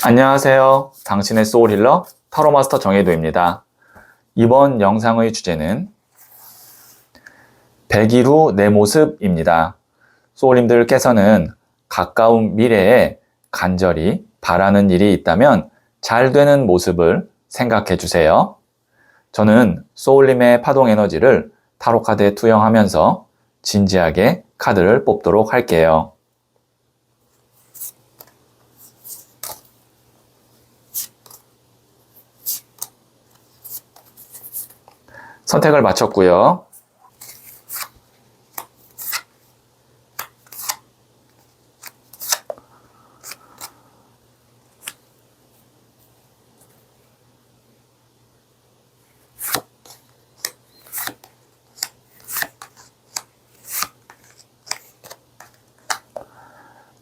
안녕하세요. 당신의 소울힐러 타로마스터 정혜도입니다. 이번 영상의 주제는 100일 후 내 모습입니다. 소울님들께서는 가까운 미래에 간절히 바라는 일이 있다면 잘 되는 모습을 생각해 주세요. 저는 소울님의 파동 에너지를 타로 카드에 투영하면서 진지하게 카드를 뽑도록 할게요. 선택을 마쳤고요.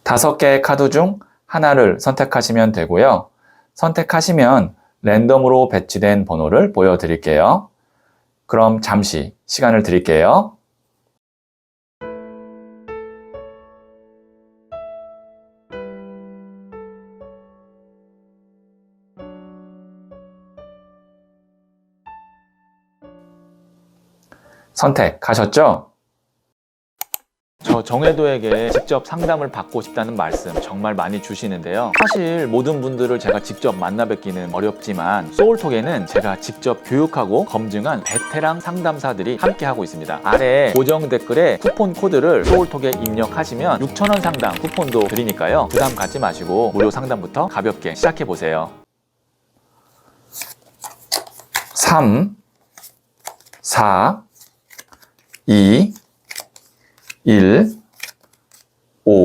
다섯 개의 카드 중 하나를 선택하시면 되고요. 선택하시면 랜덤으로 배치된 번호를 보여드릴게요. 그럼 잠시 시간을 드릴게요. 선택하셨죠? 저 정혜도에게 직접 상담을 받고 싶다는 말씀 정말 많이 주시는데요. 사실 모든 분들을 제가 직접 만나 뵙기는 어렵지만 소울톡에는 제가 직접 교육하고 검증한 베테랑 상담사들이 함께 하고 있습니다. 아래 고정 댓글에 쿠폰 코드를 소울톡에 입력하시면 6,000원 상당 쿠폰도 드리니까요. 부담 갖지 마시고 무료 상담부터 가볍게 시작해 보세요. 3, 4, 2, 1, 5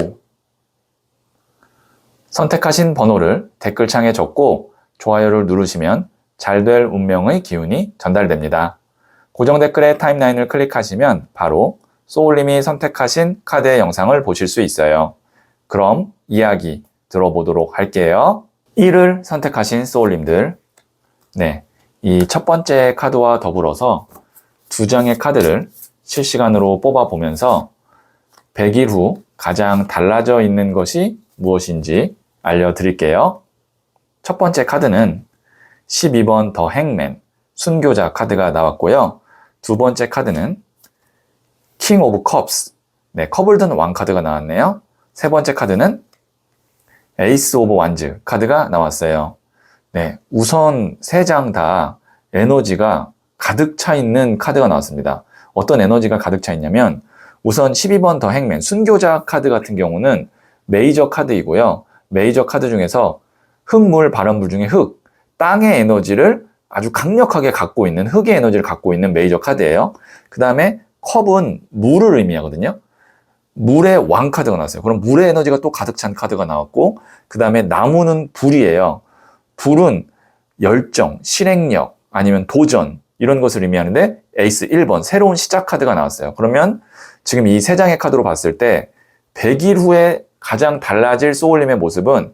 선택하신 번호를 댓글창에 적고 좋아요를 누르시면 잘 될 운명의 기운이 전달됩니다. 고정 댓글의 타임라인을 클릭하시면 바로 소울님이 선택하신 카드의 영상을 보실 수 있어요. 그럼 이야기 들어보도록 할게요. 1을 선택하신 소울님들, 이 첫 번째 카드와 더불어서 두 장의 카드를 실시간으로 뽑아보면서 100일 후 가장 달라져 있는 것이 무엇인지 알려드릴게요. 첫 번째 카드는 12번 더 행맨, 순교자 카드가 나왔고요. 두 번째 카드는 킹 오브 컵스, 컵을 든 왕 카드가 나왔네요. 세 번째 카드는 에이스 오브 완즈 카드가 나왔어요. 우선 세 장 다 에너지가 가득 차 있는 카드가 나왔습니다. 어떤 에너지가 가득 차 있냐면 우선 12번 더 행맨, 순교자 카드 같은 경우는 메이저 카드이고요. 메이저 카드 중에서 흙물, 바람물 중에 흙, 땅의 에너지를 아주 강력하게 갖고 있는, 흙의 에너지를 갖고 있는 메이저 카드예요. 그 다음에 컵은 물을 의미하거든요. 물의 왕 카드가 나왔어요. 그럼 물의 에너지가 또 가득 찬 카드가 나왔고, 그 다음에 나무는 불이에요. 불은 열정, 실행력, 아니면 도전, 이런 것을 의미하는데 에이스 1번, 새로운 시작 카드가 나왔어요. 그러면 지금 이 세 장의 카드로 봤을 때 100일 후에 가장 달라질 소울님의 모습은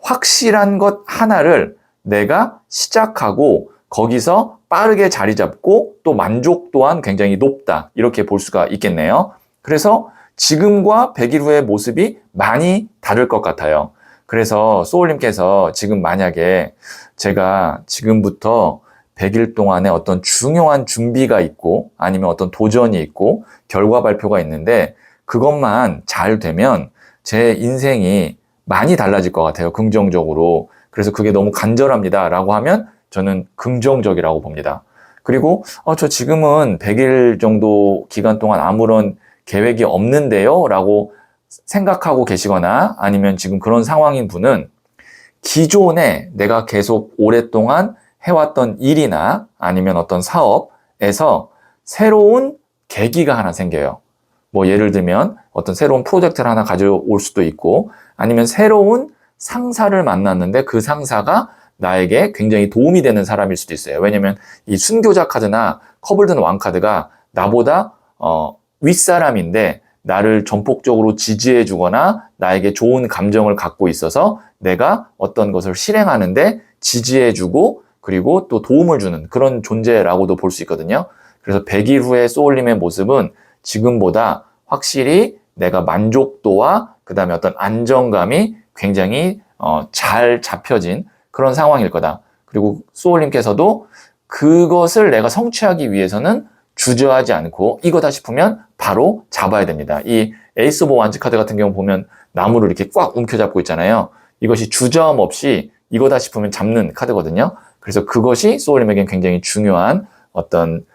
확실한 것 하나를 내가 시작하고 거기서 빠르게 자리 잡고 또 만족 또한 굉장히 높다. 이렇게 볼 수가 있겠네요. 그래서 지금과 100일 후의 모습이 많이 다를 것 같아요. 그래서 소울님께서 지금 만약에 제가 지금부터 100일 동안에 어떤 중요한 준비가 있고 아니면 어떤 도전이 있고 결과 발표가 있는데 그것만 잘 되면 제 인생이 많이 달라질 것 같아요. 긍정적으로. 그래서 그게 너무 간절합니다 라고 하면 저는 긍정적이라고 봅니다. 그리고 저 지금은 100일 정도 기간 동안 아무런 계획이 없는데요 라고 생각하고 계시거나 아니면 지금 그런 상황인 분은 기존에 내가 계속 오랫동안 해왔던 일이나 아니면 어떤 사업에서 새로운 계기가 하나 생겨요. 뭐 예를 들면 어떤 새로운 프로젝트를 하나 가져올 수도 있고 아니면 새로운 상사를 만났는데 그 상사가 나에게 굉장히 도움이 되는 사람일 수도 있어요. 왜냐면 이 순교자 카드나 컵을 든 왕 카드가 나보다 윗사람인데 나를 전폭적으로 지지해 주거나 나에게 좋은 감정을 갖고 있어서 내가 어떤 것을 실행하는데 지지해 주고 그리고 또 도움을 주는 그런 존재라고도 볼 수 있거든요. 그래서 100일 후의 소울님의 모습은 지금보다 확실히 내가 만족도와 그 다음에 어떤 안정감이 굉장히 잘 잡혀진 그런 상황일 거다. 그리고 소울님께서도 그것을 내가 성취하기 위해서는 주저하지 않고 이거다 싶으면 바로 잡아야 됩니다. 이 에이스 오브 완즈 카드 같은 경우 보면 나무를 이렇게 꽉 움켜잡고 있잖아요. 이것이 주저함 없이 이거다 싶으면 잡는 카드거든요. 그래서 그것이 소울님에겐 굉장히 중요한 어떤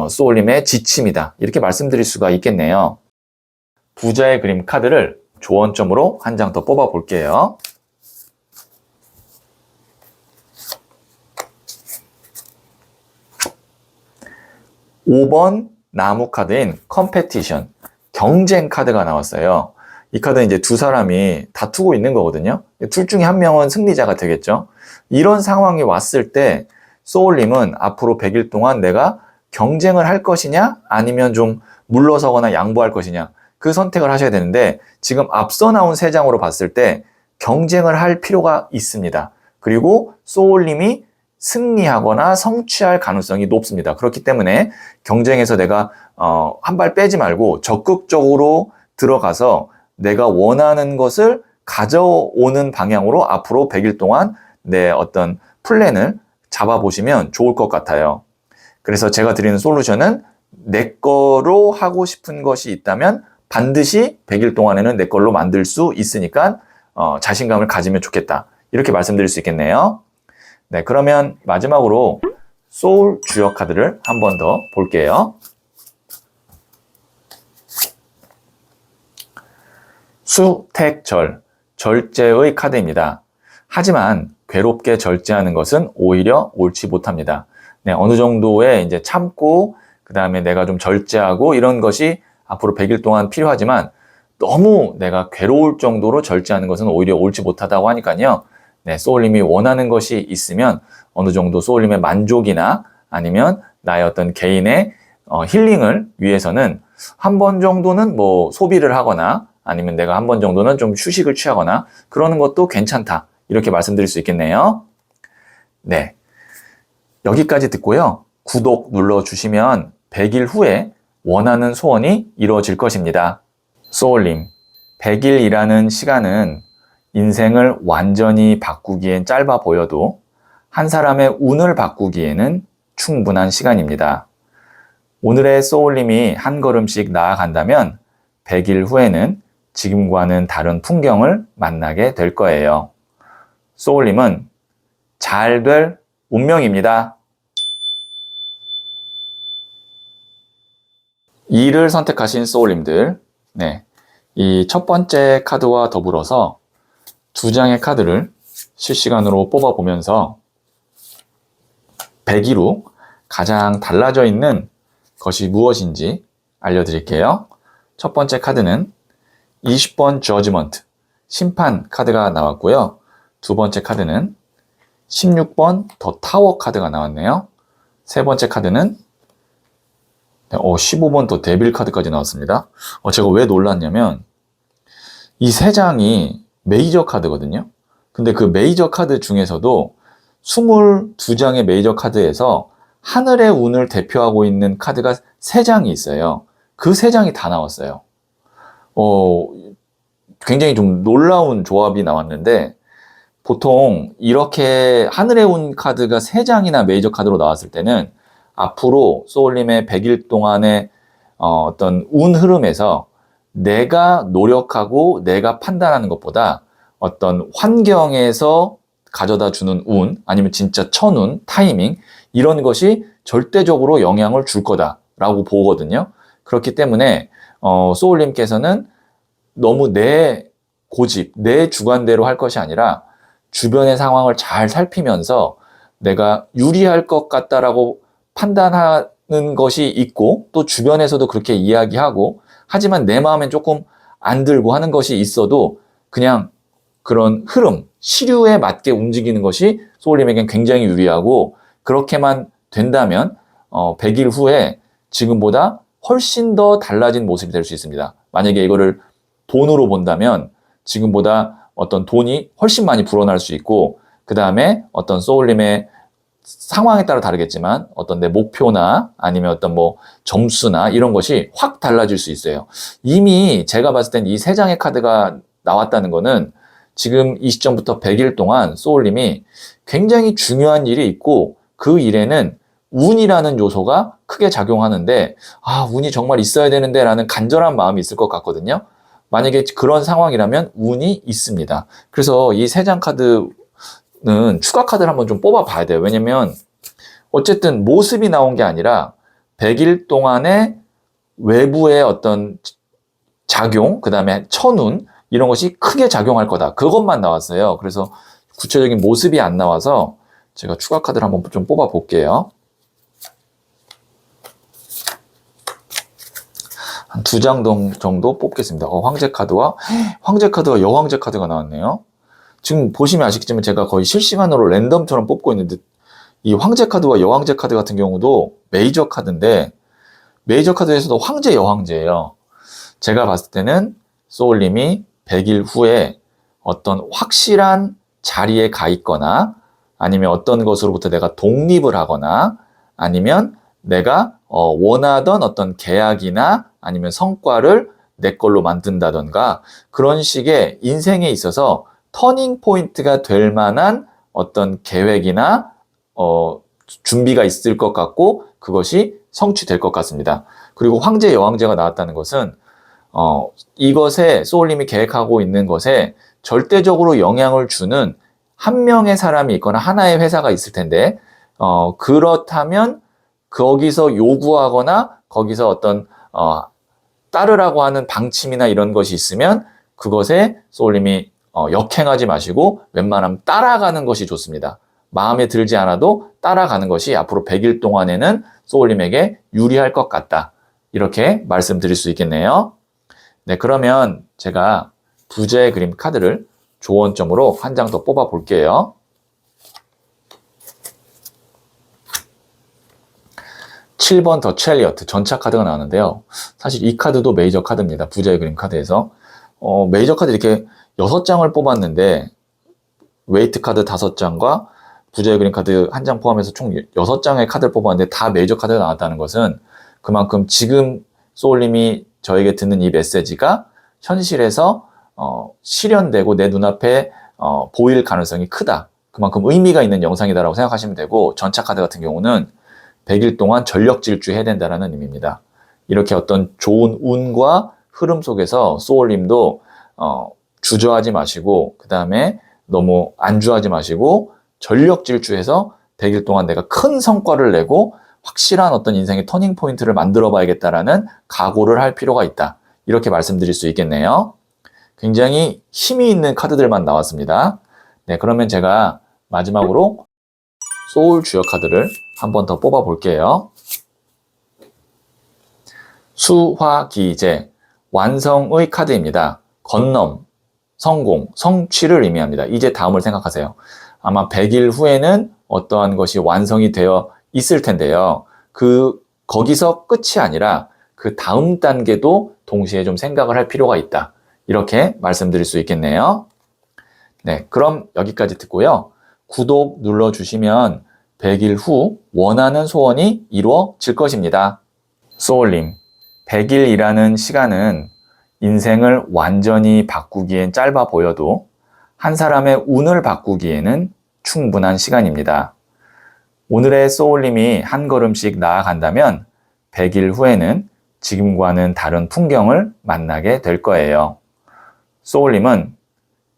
소울님의 지침이다. 이렇게 말씀드릴 수가 있겠네요. 부자의 그림 카드를 조언점으로 한 장 더 뽑아 볼게요. (5번) 나무 카드인 컴페티션, 경쟁 카드가 나왔어요. 이 카드는 이제 두 사람이 다투고 있는 거거든요. 둘 중에 한 명은 승리자가 되겠죠. 이런 상황이 왔을 때 소울님은 앞으로 100일 동안 내가 경쟁을 할 것이냐 아니면 좀 물러서거나 양보할 것이냐, 그 선택을 하셔야 되는데 지금 앞서 나온 세 장으로 봤을 때 경쟁을 할 필요가 있습니다. 그리고 소울님이 승리하거나 성취할 가능성이 높습니다. 그렇기 때문에 경쟁에서 내가 한 발 빼지 말고 적극적으로 들어가서 내가 원하는 것을 가져오는 방향으로 앞으로 100일 동안 내 어떤 플랜을 잡아보시면 좋을 것 같아요. 그래서 제가 드리는 솔루션은 내 거로 하고 싶은 것이 있다면 반드시 100일 동안에는 내 걸로 만들 수 있으니까 자신감을 가지면 좋겠다. 이렇게 말씀드릴 수 있겠네요. 네, 그러면 마지막으로 소울 주역 카드를 한 번 더 볼게요. 수택절, 절제의 카드입니다. 하지만 괴롭게 절제하는 것은 오히려 옳지 못합니다. 네, 어느 정도의 이제 참고 그 다음에 내가 좀 절제하고 이런 것이 앞으로 100일 동안 필요하지만 너무 내가 괴로울 정도로 절제하는 것은 오히려 옳지 못하다고 하니까요. 네, 소울님이 원하는 것이 있으면 어느 정도 소울님의 만족이나 아니면 나의 어떤 개인의 힐링을 위해서는 한 번 정도는 뭐 소비를 하거나 아니면 내가 한 번 정도는 좀 휴식을 취하거나 그러는 것도 괜찮다. 이렇게 말씀드릴 수 있겠네요. 네, 여기까지 듣고요. 구독 눌러주시면 100일 후에 원하는 소원이 이루어질 것입니다. 소울님, 100일이라는 시간은 인생을 완전히 바꾸기엔 짧아 보여도 한 사람의 운을 바꾸기에는 충분한 시간입니다. 오늘의 소울님이 한 걸음씩 나아간다면 100일 후에는 지금과는 다른 풍경을 만나게 될 거예요. 소울님은 잘 될 운명입니다. 2를 선택하신 소울님들, 네, 이 첫 번째 카드와 더불어서 두 장의 카드를 실시간으로 뽑아보면서 100일 후 가장 달라져 있는 것이 무엇인지 알려드릴게요. 첫 번째 카드는 20번 저지먼트, 심판 카드가 나왔고요. 두 번째 카드는 16번 더 타워 카드가 나왔네요. 세 번째 카드는 15번 더 데빌 카드까지 나왔습니다. 제가 왜 놀랐냐면 이 세 장이 메이저 카드거든요. 근데 그 메이저 카드 중에서도 22장의 메이저 카드에서 하늘의 운을 대표하고 있는 카드가 3장이 있어요. 그 3장이 다 나왔어요. 굉장히 좀 놀라운 조합이 나왔는데 보통 이렇게 하늘의 운 카드가 3장이나 메이저 카드로 나왔을 때는 앞으로 소울님의 100일 동안의 어떤 운 흐름에서 내가 노력하고 내가 판단하는 것보다 어떤 환경에서 가져다 주는 운, 아니면 진짜 천운, 타이밍, 이런 것이 절대적으로 영향을 줄 거다라고 보거든요. 그렇기 때문에 소울님께서는 너무 내 고집, 내 주관대로 할 것이 아니라 주변의 상황을 잘 살피면서 내가 유리할 것 같다라고 판단하는 것이 있고 또 주변에서도 그렇게 이야기하고 하지만 내 마음엔 조금 안 들고 하는 것이 있어도 그냥 그런 흐름, 시류에 맞게 움직이는 것이 소울님에겐 굉장히 유리하고 그렇게만 된다면 100일 후에 지금보다 훨씬 더 달라진 모습이 될 수 있습니다. 만약에 이거를 돈으로 본다면 지금보다 어떤 돈이 훨씬 많이 불어날 수 있고 그 다음에 어떤 소울님의 상황에 따라 다르겠지만 어떤 내 목표나 아니면 어떤 뭐 점수나 이런 것이 확 달라질 수 있어요. 이미 제가 봤을 땐 이 3장의 카드가 나왔다는 거는 지금 이 시점부터 100일 동안 소울님이 굉장히 중요한 일이 있고 그 일에는 운이라는 요소가 크게 작용하는데 운이 정말 있어야 되는데 라는 간절한 마음이 있을 것 같거든요. 만약에 그런 상황이라면 운이 있습니다. 그래서 이 3장 카드는 추가 카드를 한번 좀 뽑아 봐야 돼요. 왜냐면 어쨌든 모습이 나온 게 아니라 100일 동안의 외부의 어떤 작용, 그 다음에 천운 이런 것이 크게 작용할 거다. 그것만 나왔어요. 그래서 구체적인 모습이 안 나와서 제가 추가 카드를 한번 좀 뽑아 볼게요. 한 2장 정도 뽑겠습니다. 황제 카드와 여황제 카드가 나왔네요. 지금 보시면 아시겠지만 제가 거의 실시간으로 랜덤처럼 뽑고 있는데 이 황제 카드와 여황제 카드 같은 경우도 메이저 카드인데 메이저 카드에서도 황제, 여황제예요. 제가 봤을 때는 소울님이 100일 후에 어떤 확실한 자리에 가 있거나 아니면 어떤 것으로부터 내가 독립을 하거나 아니면 내가 원하던 어떤 계약이나 아니면 성과를 내 걸로 만든다던가 그런 식의 인생에 있어서 터닝 포인트가 될 만한 어떤 계획이나 준비가 있을 것 같고 그것이 성취될 것 같습니다. 그리고 황제, 여황제가 나왔다는 것은 이것에 소울님이 계획하고 있는 것에 절대적으로 영향을 주는 한 명의 사람이 있거나 하나의 회사가 있을 텐데 그렇다면 거기서 요구하거나 거기서 어떤 따르라고 하는 방침이나 이런 것이 있으면 그것에 소울님이 역행하지 마시고 웬만하면 따라가는 것이 좋습니다. 마음에 들지 않아도 따라가는 것이 앞으로 100일 동안에는 소울님에게 유리할 것 같다. 이렇게 말씀드릴 수 있겠네요. 네, 그러면 제가 부자의 그림 카드를 조언점으로 한 장 더 뽑아 볼게요. 7번 더 첼리어트 전차 카드가 나왔는데요. 사실 이 카드도 메이저 카드입니다. 부자의 그림 카드에서. 메이저 카드 이렇게 6장을 뽑았는데 웨이트 카드 5장과 부자의 그림 카드 한 장 포함해서 총 6장의 카드를 뽑았는데 다 메이저 카드가 나왔다는 것은 그만큼 지금 소울님이 저에게 듣는 이 메시지가 현실에서 실현되고 내 눈앞에 보일 가능성이 크다. 그만큼 의미가 있는 영상이다라고 생각하시면 되고 전차 카드 같은 경우는 100일 동안 전력 질주해야 된다는 의미입니다. 이렇게 어떤 좋은 운과 흐름 속에서 소울님도 주저하지 마시고 그 다음에 너무 안주하지 마시고 전력 질주해서 100일 동안 내가 큰 성과를 내고 확실한 어떤 인생의 터닝 포인트를 만들어 봐야겠다라는 각오를 할 필요가 있다. 이렇게 말씀드릴 수 있겠네요. 굉장히 힘이 있는 카드들만 나왔습니다. 네, 그러면 제가 마지막으로 소울 주역 카드를 한 번 더 뽑아 볼게요. 수화기제, 완성의 카드입니다. 건넘, 성공, 성취를 의미합니다. 이제 다음을 생각하세요. 아마 100일 후에는 어떠한 것이 완성이 되어 있을 텐데요. 거기서 끝이 아니라 그 다음 단계도 동시에 좀 생각을 할 필요가 있다. 이렇게 말씀드릴 수 있겠네요. 네, 그럼 여기까지 듣고요. 구독 눌러주시면 100일 후 원하는 소원이 이루어질 것입니다. 소울님, 100일이라는 시간은 인생을 완전히 바꾸기엔 짧아 보여도 한 사람의 운을 바꾸기에는 충분한 시간입니다. 오늘의 소울님이 한 걸음씩 나아간다면 100일 후에는 지금과는 다른 풍경을 만나게 될 거예요. 소울님은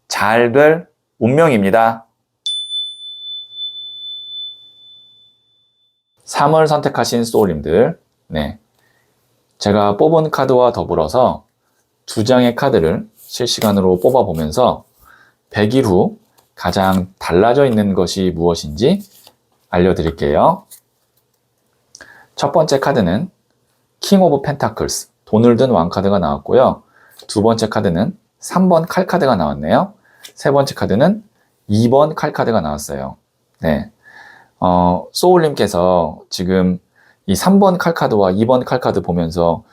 잘 될 운명입니다. 3을 선택하신 소울님들, 네, 제가 뽑은 카드와 더불어서 2장의 카드를 실시간으로 뽑아보면서 100일 후 가장 달라져 있는 것이 무엇인지 알려드릴게요. 첫 번째 카드는 킹 오브 펜타클스, 돈을 든 왕 카드가 나왔고요. 두 번째 카드는 3번 칼 카드가 나왔네요. 세 번째 카드는 2번 칼 카드가 나왔어요. 네, 소울님께서 지금 이 3번 칼 카드와 2번 칼 카드 보면서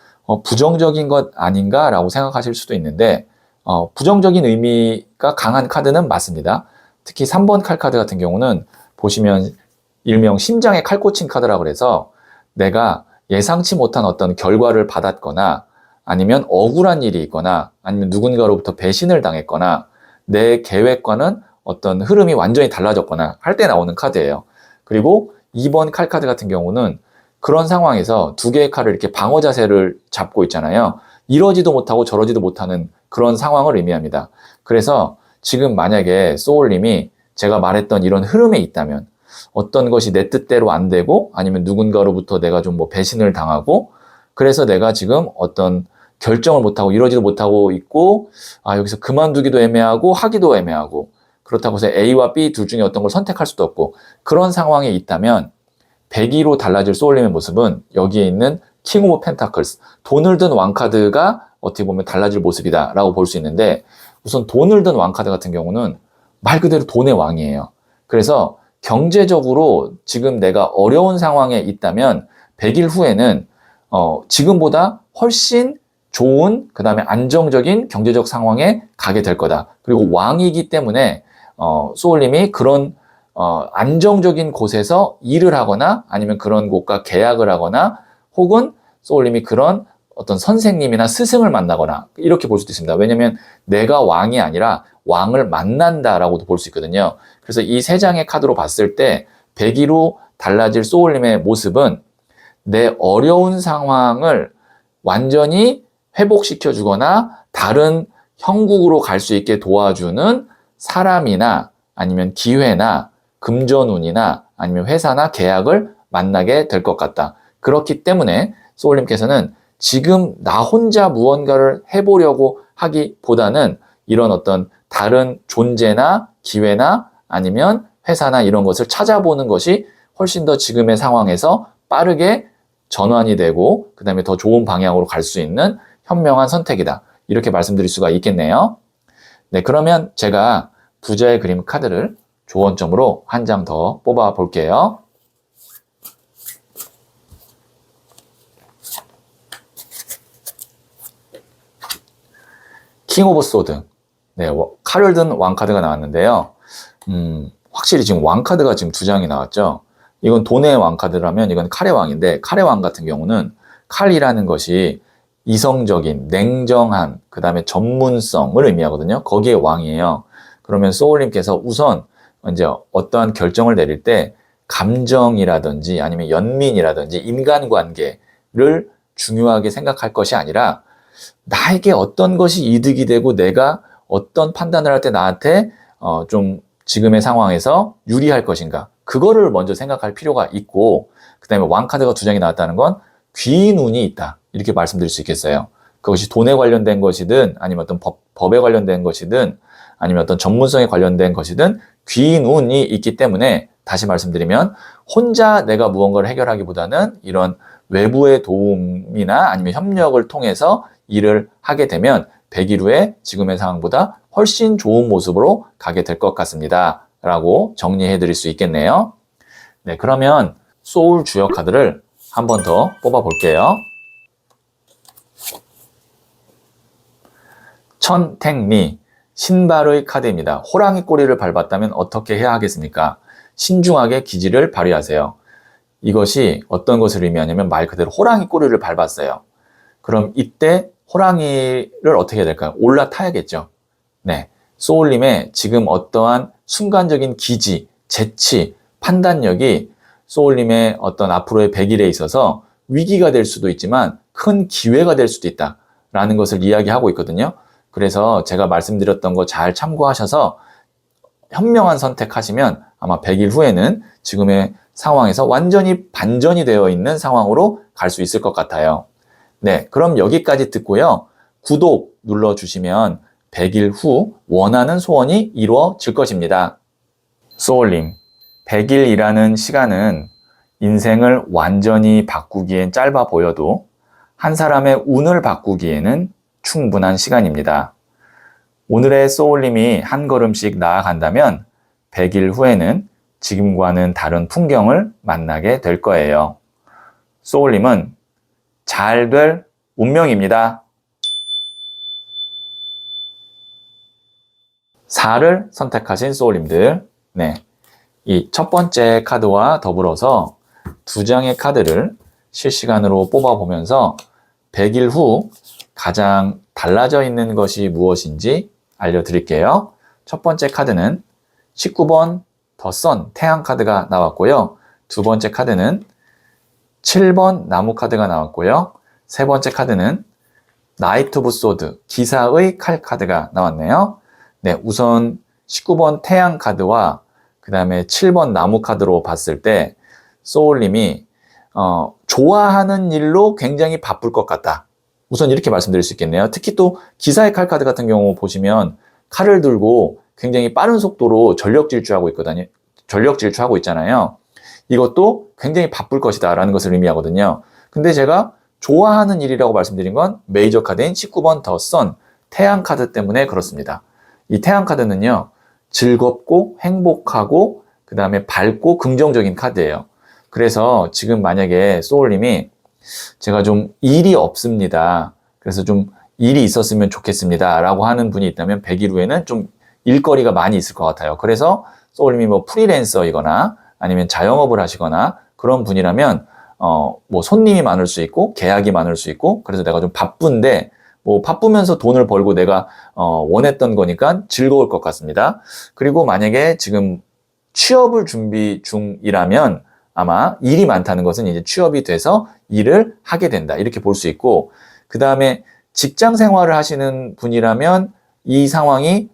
부정적인 것 아닌가 라고 생각하실 수도 있는데 부정적인 의미가 강한 카드는 맞습니다. 특히 3번 칼 카드 같은 경우는 보시면 일명 심장에 칼 꽂힌 카드라고 그래서 내가 예상치 못한 어떤 결과를 받았거나 아니면 억울한 일이 있거나 아니면 누군가로부터 배신을 당했거나 내 계획과는 어떤 흐름이 완전히 달라졌거나 할 때 나오는 카드예요. 그리고 2번 칼 카드 같은 경우는 그런 상황에서 두 개의 칼을 이렇게 방어 자세를 잡고 있잖아요. 이러지도 못하고 저러지도 못하는 그런 상황을 의미합니다. 그래서 지금 만약에 소울님이 제가 말했던 이런 흐름에 있다면 어떤 것이 내 뜻대로 안 되고 아니면 누군가로부터 내가 좀 뭐 배신을 당하고 그래서 내가 지금 어떤 결정을 못하고 이러지도 못하고 있고 여기서 그만두기도 애매하고 하기도 애매하고 그렇다고 해서 A와 B 둘 중에 어떤 걸 선택할 수도 없고 그런 상황에 있다면 102로 달라질 소울님의 모습은 여기에 있는 킹 오브 펜타클스, 돈을 든 왕카드가 어떻게 보면 달라질 모습이다 라고 볼 수 있는데 우선 돈을 든 왕카드 같은 경우는 말 그대로 돈의 왕이에요. 그래서 경제적으로 지금 내가 어려운 상황에 있다면 100일 후에는 지금보다 훨씬 좋은 그 다음에 안정적인 경제적 상황에 가게 될 거다. 그리고 왕이기 때문에 소울님이 그런 안정적인 곳에서 일을 하거나 아니면 그런 곳과 계약을 하거나 혹은 소울님이 그런 어떤 선생님이나 스승을 만나거나 이렇게 볼 수도 있습니다. 왜냐하면 내가 왕이 아니라 왕을 만난다라고도 볼 수 있거든요. 그래서 이 세 장의 카드로 봤을 때 102로 달라질 소울님의 모습은 내 어려운 상황을 완전히 회복시켜 주거나 다른 형국으로 갈 수 있게 도와주는 사람이나 아니면 기회나 금전운이나 아니면 회사나 계약을 만나게 될 것 같다. 그렇기 때문에 소울님께서는 지금 나 혼자 무언가를 해보려고 하기보다는 이런 어떤 다른 존재나 기회나 아니면 회사나 이런 것을 찾아보는 것이 훨씬 더 지금의 상황에서 빠르게 전환이 되고 그 다음에 더 좋은 방향으로 갈 수 있는 현명한 선택이다. 이렇게 말씀드릴 수가 있겠네요. 네, 그러면 제가 부자의 그림 카드를 조언점으로 한 장 더 뽑아 볼게요. 킹 오브 소드. 네, 칼을 든 왕카드가 나왔는데요. 확실히 지금 왕카드가 지금 두 장이 나왔죠. 이건 돈의 왕카드라면 이건 칼의 왕인데 칼의 왕 같은 경우는 칼이라는 것이 이성적인, 냉정한, 그 다음에 전문성을 의미하거든요. 거기에 왕이에요. 그러면 소울님께서 우선 이제 어떠한 결정을 내릴 때 감정이라든지 아니면 연민이라든지 인간관계를 중요하게 생각할 것이 아니라 나에게 어떤 것이 이득이 되고 내가 어떤 판단을 할 때 나한테 좀 지금의 상황에서 유리할 것인가 그거를 먼저 생각할 필요가 있고 그 다음에 왕카드가 두 장이 나왔다는 건 귀인 운이 있다 이렇게 말씀드릴 수 있겠어요. 그것이 돈에 관련된 것이든 아니면 어떤 법에 관련된 것이든 아니면 어떤 전문성에 관련된 것이든 귀인 운이 있기 때문에 다시 말씀드리면 혼자 내가 무언가를 해결하기보다는 이런 외부의 도움이나 아니면 협력을 통해서 일을 하게 되면 100일 후에 지금의 상황보다 훨씬 좋은 모습으로 가게 될 것 같습니다. 라고 정리해 드릴 수 있겠네요. 네, 그러면 소울 주역 카드를 한 번 더 뽑아 볼게요. 천택미, 신발의 카드입니다. 호랑이 꼬리를 밟았다면 어떻게 해야 하겠습니까? 신중하게 기지를 발휘하세요. 이것이 어떤 것을 의미하냐면 말 그대로 호랑이 꼬리를 밟았어요. 그럼 이때 호랑이를 어떻게 해야 될까요? 올라타야겠죠. 네, 소울님의 지금 어떠한 순간적인 기지, 재치, 판단력이 소울님의 어떤 앞으로의 100일에 있어서 위기가 될 수도 있지만 큰 기회가 될 수도 있다라는 것을 이야기하고 있거든요. 그래서 제가 말씀드렸던 거 잘 참고하셔서 현명한 선택하시면 아마 100일 후에는 지금의 상황에서 완전히 반전이 되어 있는 상황으로 갈 수 있을 것 같아요. 네, 그럼 여기까지 듣고요. 구독 눌러주시면 100일 후 원하는 소원이 이루어질 것입니다. 소울님, 100일이라는 시간은 인생을 완전히 바꾸기엔 짧아 보여도 한 사람의 운을 바꾸기에는 충분한 시간입니다. 오늘의 소울님이 한 걸음씩 나아간다면 100일 후에는 지금과는 다른 풍경을 만나게 될 거예요. 소울님은 잘 될 운명입니다. 4를 선택하신 소울님들, 네, 이 첫 번째 카드와 더불어서 두 장의 카드를 실시간으로 뽑아보면서 100일 후 가장 달라져 있는 것이 무엇인지 알려드릴게요. 첫 번째 카드는 19번 더 선, 태양 카드가 나왔고요. 두 번째 카드는 7번 나무 카드가 나왔고요. 세 번째 카드는 나이트 오브 소드, 기사의 칼 카드가 나왔네요. 네, 우선 19번 태양 카드와 그 다음에 7번 나무 카드로 봤을 때 소울님이 좋아하는 일로 굉장히 바쁠 것 같다. 우선 이렇게 말씀드릴 수 있겠네요. 특히 또 기사의 칼 카드 같은 경우 보시면 칼을 들고 굉장히 빠른 속도로 전력 질주하고 있거든요. 전력 질주하고 있잖아요. 이것도 굉장히 바쁠 것이다 라는 것을 의미하거든요. 근데 제가 좋아하는 일이라고 말씀드린 건 메이저 카드인 19번 더 선, 태양 카드 때문에 그렇습니다. 이 태양 카드는요, 즐겁고 행복하고 그 다음에 밝고 긍정적인 카드예요. 그래서 지금 만약에 소울님이 제가 좀 일이 없습니다. 그래서 좀 일이 있었으면 좋겠습니다. 라고 하는 분이 있다면 100일 후에는 좀 일거리가 많이 있을 것 같아요. 그래서 소울님이 뭐 프리랜서이거나 아니면 자영업을 하시거나 그런 분이라면 뭐 손님이 많을 수 있고 계약이 많을 수 있고 그래서 내가 좀 바쁜데 뭐 바쁘면서 돈을 벌고 내가 원했던 거니까 즐거울 것 같습니다. 그리고 만약에 지금 취업을 준비 중이라면 아마 일이 많다는 것은 이제 취업이 돼서 일을 하게 된다. 이렇게 볼 수 있고 그 다음에 직장 생활을 하시는 분이라면 이 상황이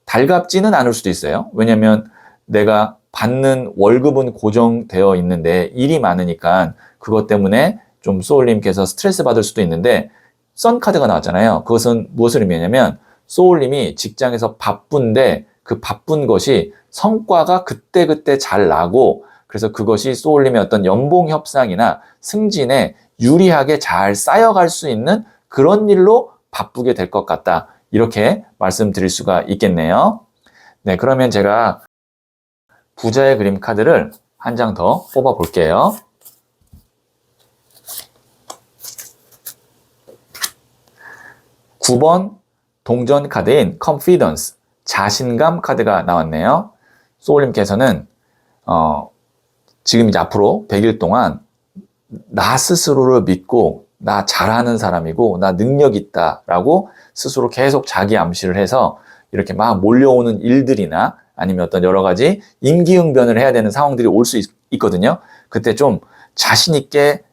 달갑지는 않을 수도 있어요. 왜냐하면 내가 받는 월급은 고정되어 있는데 일이 많으니까 그것 때문에 좀 소울님께서 스트레스 받을 수도 있는데 선 카드가 나왔잖아요. 그것은 무엇을 의미하냐면 소울님이 직장에서 바쁜데 그 바쁜 것이 성과가 그때그때 잘 나고 그래서 그것이 소울님의 어떤 연봉 협상이나 승진에 유리하게 잘 쌓여갈 수 있는 그런 일로 바쁘게 될 것 같다. 이렇게 말씀드릴 수가 있겠네요. 네, 그러면 제가 부자의 그림 카드를 한 장 더 뽑아 볼게요. (9번) 동전 카드인 confidence, 자신감 카드가 나왔네요. 소울님께서는 지금 이제 앞으로 100일 동안 나 스스로를 믿고 나 잘하는 사람이고 나 능력 있다라고 스스로 계속 자기 암시를 해서 이렇게 막 몰려오는 일들이나 아니면 어떤 여러 가지 임기응변을 해야 되는 상황들이 올 수 있거든요. 그때 좀 자신 있게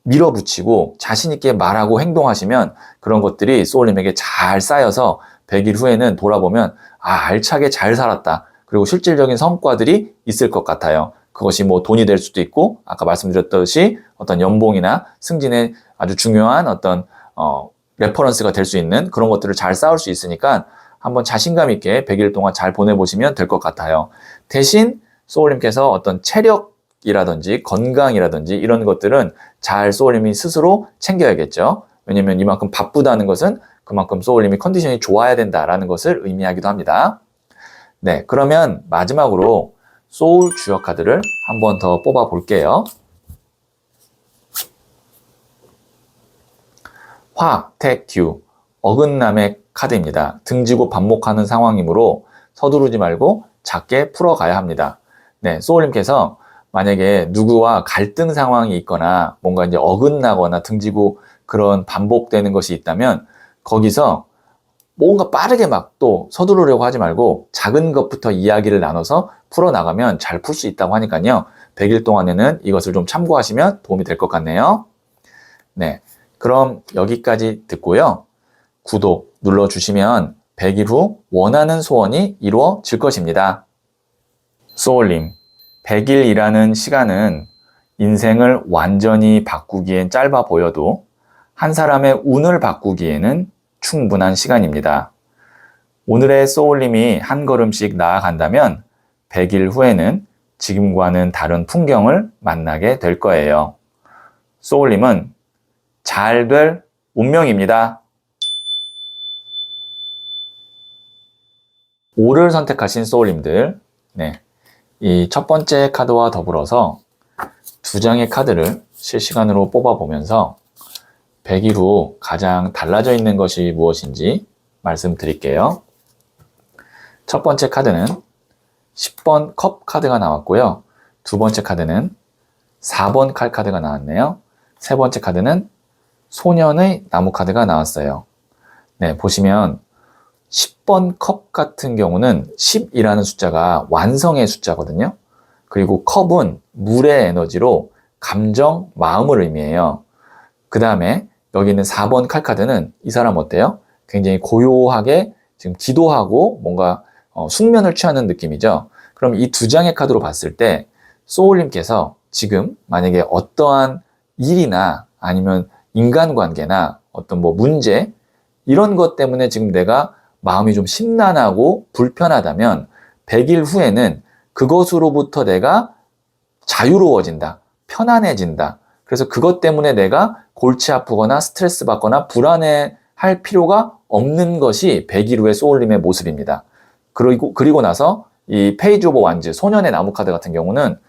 밀어붙이고 자신 있게 말하고 행동하시면 그런 것들이 소울님에게 잘 쌓여서 100일 후에는 돌아보면 알차게 잘 살았다. 그리고 실질적인 성과들이 있을 것 같아요. 그것이 뭐 돈이 될 수도 있고 아까 말씀드렸듯이 어떤 연봉이나 승진에 아주 중요한 어떤 레퍼런스가 될 수 있는 그런 것들을 잘 쌓을 수 있으니까 한번 자신감 있게 100일 동안 잘 보내보시면 될 것 같아요. 대신 소울님께서 어떤 체력이라든지 건강이라든지 이런 것들은 잘 소울님이 스스로 챙겨야겠죠. 왜냐면 이만큼 바쁘다는 것은 그만큼 소울님이 컨디션이 좋아야 된다라는 것을 의미하기도 합니다. 네, 그러면 마지막으로 소울 주역 카드를 한 번 더 뽑아 볼게요. 화, 택, 듀, 어긋남의 카드입니다. 등지고 반목하는 상황이므로 서두르지 말고 작게 풀어가야 합니다. 네, 소울님께서 만약에 누구와 갈등 상황이 있거나 뭔가 이제 어긋나거나 등지고 그런 반복되는 것이 있다면 거기서 뭔가 빠르게 막 또 서두르려고 하지 말고 작은 것부터 이야기를 나눠서 풀어나가면 잘 풀 수 있다고 하니까요. 100일 동안에는 이것을 좀 참고하시면 도움이 될 것 같네요. 네, 그럼 여기까지 듣고요. 구독 눌러주시면 100일 후 원하는 소원이 이루어질 것입니다. 소울님, 100일이라는 시간은 인생을 완전히 바꾸기엔 짧아 보여도 한 사람의 운을 바꾸기에는 충분한 시간입니다. 오늘의 소울님이 한 걸음씩 나아간다면 100일 후에는 지금과는 다른 풍경을 만나게 될 거예요. 소울님은 잘 될 운명입니다. 5를 선택하신 소울님들, 네, 이 첫 번째 카드와 더불어서 두 장의 카드를 실시간으로 뽑아보면서 100일 후 가장 달라져 있는 것이 무엇인지 말씀드릴게요. 첫 번째 카드는 10번 컵 카드가 나왔고요. 두 번째 카드는 4번 칼 카드가 나왔네요. 세 번째 카드는 소년의 나무 카드가 나왔어요. 네, 보시면 10번 컵 같은 경우는 10이라는 숫자가 완성의 숫자거든요. 그리고 컵은 물의 에너지로 감정, 마음을 의미해요. 그 다음에 여기 있는 4번 칼카드는 이 사람 어때요? 굉장히 고요하게 지금 기도하고 뭔가 숙면을 취하는 느낌이죠. 그럼 이 두 장의 카드로 봤을 때 소울님께서 지금 만약에 어떠한 일이나 아니면 인간관계나 어떤 뭐 문제 이런 것 때문에 지금 내가 마음이 좀 심란하고 불편하다면 100일 후에는 그것으로부터 내가 자유로워진다, 편안해진다. 그래서 그것 때문에 내가 골치 아프거나 스트레스 받거나 불안해할 필요가 없는 것이 100일 후의 소울님의 모습입니다. 그리고 나서 이 페이지 오브 완즈, 소년의 나무 카드 같은 경우는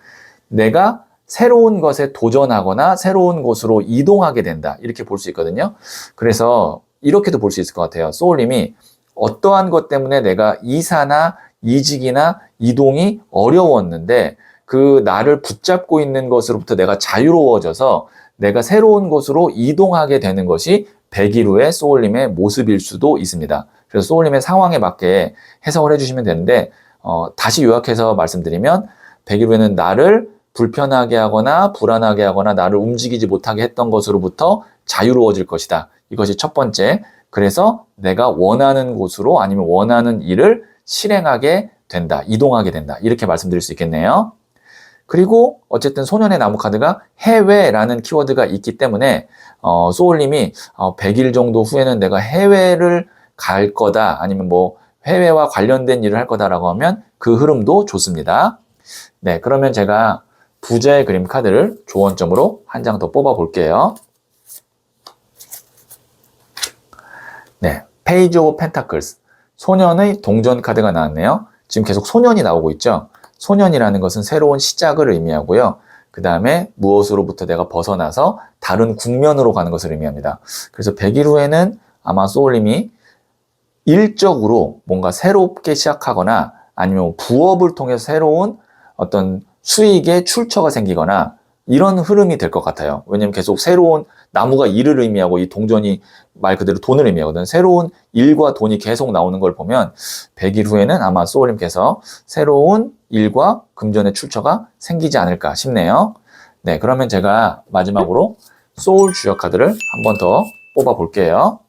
내가 새로운 것에 도전하거나 새로운 곳으로 이동하게 된다. 이렇게 볼 수 있거든요. 그래서 이렇게도 볼 수 있을 것 같아요. 소울님이 어떠한 것 때문에 내가 이사나 이직이나 이동이 어려웠는데 그 나를 붙잡고 있는 것으로부터 내가 자유로워져서 내가 새로운 곳으로 이동하게 되는 것이 100일 후의 소울님의 모습일 수도 있습니다. 그래서 소울님의 상황에 맞게 해석을 해주시면 되는데 다시 요약해서 말씀드리면 100일 후에는 나를 불편하게 하거나 불안하게 하거나 나를 움직이지 못하게 했던 것으로부터 자유로워질 것이다. 이것이 첫 번째. 그래서 내가 원하는 곳으로 아니면 원하는 일을 실행하게 된다. 이동하게 된다. 이렇게 말씀드릴 수 있겠네요. 그리고 어쨌든 소년의 나무 카드가 해외라는 키워드가 있기 때문에 소울님이 100일 정도 후에는 내가 해외를 갈 거다. 아니면 뭐 해외와 관련된 일을 할 거다라고 하면 그 흐름도 좋습니다. 네, 그러면 제가 부자의 그림 카드를 조언점으로 한 장 더 뽑아 볼게요. 네, 페이지 오브 펜타클스, 소년의 동전 카드가 나왔네요. 지금 계속 소년이 나오고 있죠. 소년이라는 것은 새로운 시작을 의미하고요. 그 다음에 무엇으로부터 내가 벗어나서 다른 국면으로 가는 것을 의미합니다. 그래서 100일 후에는 아마 소울님이 일적으로 뭔가 새롭게 시작하거나 아니면 부업을 통해서 새로운 어떤 수익의 출처가 생기거나 이런 흐름이 될 것 같아요. 왜냐면 계속 새로운 나무가 일을 의미하고 이 동전이 말 그대로 돈을 의미하거든. 새로운 일과 돈이 계속 나오는 걸 보면 100일 후에는 아마 소울님께서 새로운 일과 금전의 출처가 생기지 않을까 싶네요. 네, 그러면 제가 마지막으로 소울 주역 카드를 한 번 더 뽑아 볼게요.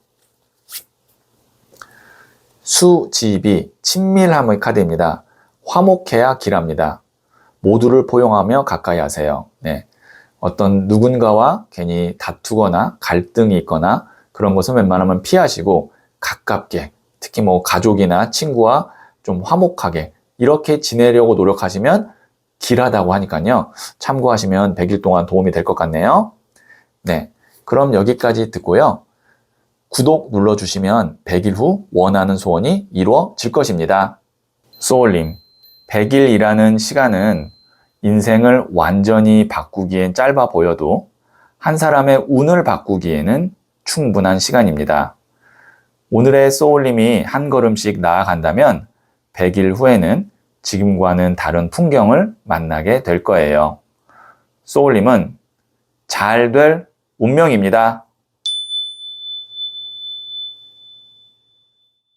수지비, 친밀함의 카드입니다. 화목해야 길합니다. 모두를 포용하며 가까이 하세요. 네. 어떤 누군가와 괜히 다투거나 갈등이 있거나 그런 것은 웬만하면 피하시고 가깝게, 특히 뭐 가족이나 친구와 좀 화목하게 이렇게 지내려고 노력하시면 길하다고 하니까요. 참고하시면 100일 동안 도움이 될 것 같네요. 네. 그럼 여기까지 듣고요. 구독 눌러주시면 100일 후 원하는 소원이 이루어질 것입니다. 소울님, 100일이라는 시간은 인생을 완전히 바꾸기엔 짧아 보여도 한 사람의 운을 바꾸기에는 충분한 시간입니다. 오늘의 소울님이 한 걸음씩 나아간다면 100일 후에는 지금과는 다른 풍경을 만나게 될 거예요. 소울님은 잘 될 운명입니다.